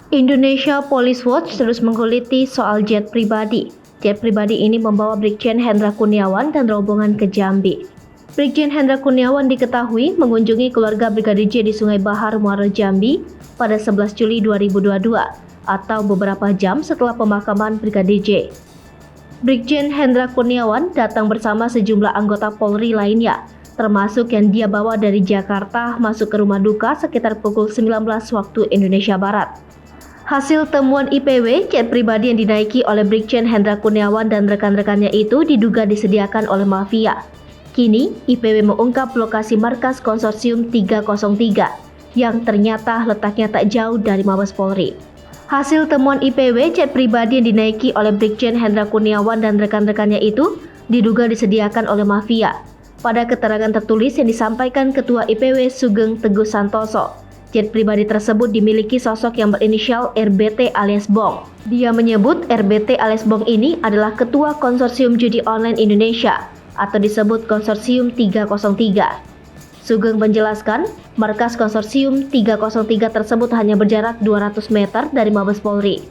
Indonesia Police Watch terus mengkuliti soal jet pribadi. Jet pribadi ini membawa Brigjen Hendra Kurniawan dan rombongan ke Jambi. Brigjen Hendra Kurniawan diketahui mengunjungi keluarga Brigadir J di Sungai Bahar, Muaro Jambi pada 11 Juli 2022 atau beberapa jam setelah pemakaman Brigadir J. Brigjen Hendra Kurniawan datang bersama sejumlah anggota Polri lainnya, termasuk yang dia bawa dari Jakarta masuk ke rumah duka sekitar pukul 19 waktu Indonesia Barat. Hasil temuan IPW, jet pribadi yang dinaiki oleh Brigjen Hendra Kurniawan dan rekan-rekannya itu diduga disediakan oleh mafia. Kini, IPW mengungkap lokasi markas konsorsium 303 yang ternyata letaknya tak jauh dari Mabes Polri. Hasil temuan IPW, jet pribadi yang dinaiki oleh Brigjen Hendra Kurniawan dan rekan-rekannya itu diduga disediakan oleh mafia. Pada keterangan tertulis yang disampaikan Ketua IPW Sugeng Teguh Santoso, jet pribadi tersebut dimiliki sosok yang berinisial RBT alias Bong. Dia menyebut RBT alias Bong ini adalah Ketua Konsorsium Judi Online Indonesia atau disebut Konsorsium 303. Sugeng menjelaskan, markas Konsorsium 303 tersebut hanya berjarak 200 meter dari Mabes Polri.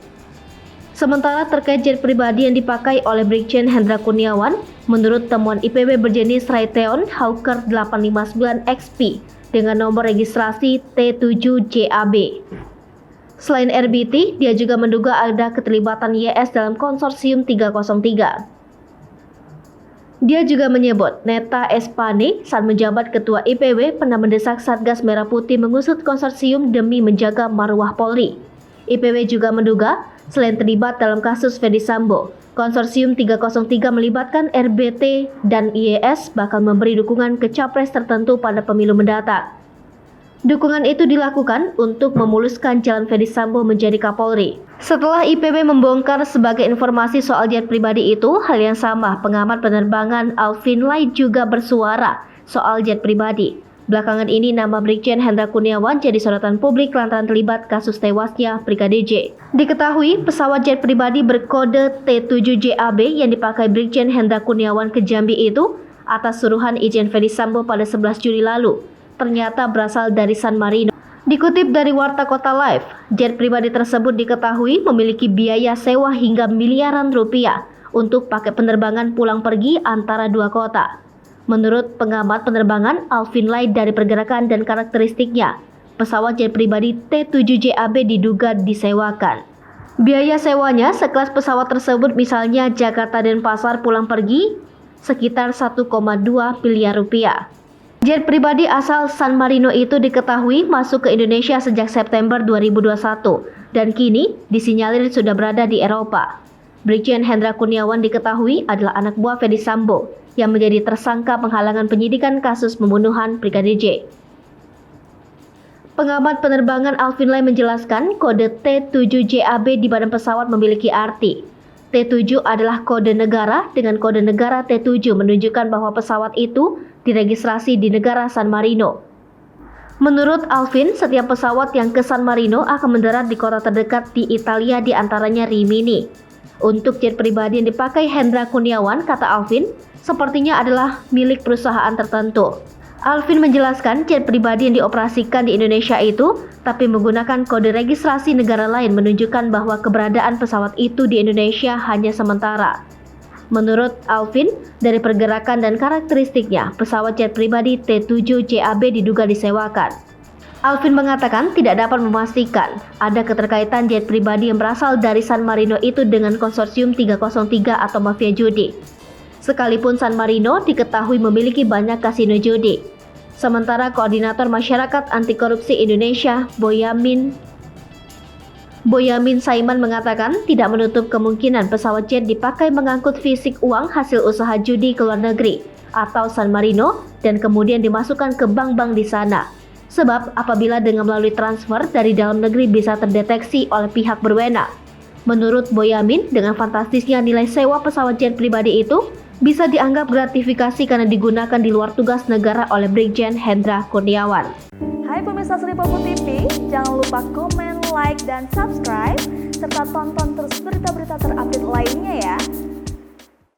Sementara terkait jet pribadi yang dipakai oleh Brigjen Hendra Kurniawan, menurut temuan IPW berjenis Raytheon Hawker 859 XP dengan nomor registrasi T7JAB. Selain RBT, dia juga menduga ada keterlibatan YS dalam Konsorsium 303. Dia juga menyebut Neta Espane saat menjabat Ketua IPW pernah mendesak Satgas Merah Putih mengusut konsorsium demi menjaga marwah Polri. IPW juga menduga selain terlibat dalam kasus Ferdy Sambo, Konsorsium 303 melibatkan RBT dan IES bakal memberi dukungan ke capres tertentu pada pemilu mendatang. Dukungan itu dilakukan untuk memuluskan jalan Ferdy Sambo menjadi Kapolri. Setelah IPW membongkar sebagai informasi soal jet pribadi itu, hal yang sama pengamat penerbangan Alvin Lai juga bersuara soal jet pribadi. Belakangan ini nama Brigjen Hendra Kurniawan jadi sorotan publik lantaran terlibat kasus tewasnya Brigadir J. Diketahui pesawat jet pribadi berkode T7JAB yang dipakai Brigjen Hendra Kurniawan ke Jambi itu atas suruhan Irjen Ferdy Sambo pada 11 Juli lalu ternyata berasal dari San Marino. Dikutip dari Warta Kota Live, jet pribadi tersebut diketahui memiliki biaya sewa hingga miliaran rupiah untuk pakai penerbangan pulang pergi antara dua kota. Menurut pengamat penerbangan Alvin Lai dari pergerakan dan karakteristiknya, pesawat jet pribadi T7JAB diduga disewakan. Biaya sewanya sekelas pesawat tersebut misalnya Jakarta Denpasar pulang pergi sekitar 1,2 miliar rupiah. Jet pribadi asal San Marino itu diketahui masuk ke Indonesia sejak September 2021 dan kini disinyalir sudah berada di Eropa. Brigjen Hendra Kurniawan diketahui adalah anak buah Ferdy Sambo yang menjadi tersangka penghalangan penyidikan kasus pembunuhan Brigadir J. Pengamat penerbangan Alvin Lai menjelaskan kode T7JAB di badan pesawat memiliki arti. T7 adalah kode negara dengan kode negara T7 menunjukkan bahwa pesawat itu diregistrasi di negara San Marino. Menurut Alvin, setiap pesawat yang ke San Marino akan mendarat di kota terdekat di Italia di antaranya Rimini. Untuk jet pribadi yang dipakai Hendra Kurniawan, kata Alvin, sepertinya adalah milik perusahaan tertentu. Alvin menjelaskan jet pribadi yang dioperasikan di Indonesia itu tapi menggunakan kode registrasi negara lain menunjukkan bahwa keberadaan pesawat itu di Indonesia hanya sementara. Menurut Alvin, dari pergerakan dan karakteristiknya, pesawat jet pribadi T7JAB diduga disewakan. Alvin mengatakan tidak dapat memastikan ada keterkaitan jet pribadi yang berasal dari San Marino itu dengan Konsorsium 303 atau mafia judi. Sekalipun San Marino diketahui memiliki banyak kasino judi. Sementara Koordinator Masyarakat Anti Korupsi Indonesia, Boyamin Saiman mengatakan tidak menutup kemungkinan pesawat jet dipakai mengangkut fisik uang hasil usaha judi ke luar negeri atau San Marino dan kemudian dimasukkan ke bank-bank di sana. Sebab apabila dengan melalui transfer dari dalam negeri bisa terdeteksi oleh pihak berwenang. Menurut Boyamin, dengan fantastisnya nilai sewa pesawat jet pribadi itu bisa dianggap gratifikasi karena digunakan di luar tugas negara oleh Brigjen Hendra Kurniawan. Hai pemirsa Sri Popo TV, jangan lupa komen, like, dan subscribe, serta tonton terus berita-berita terupdate lainnya ya.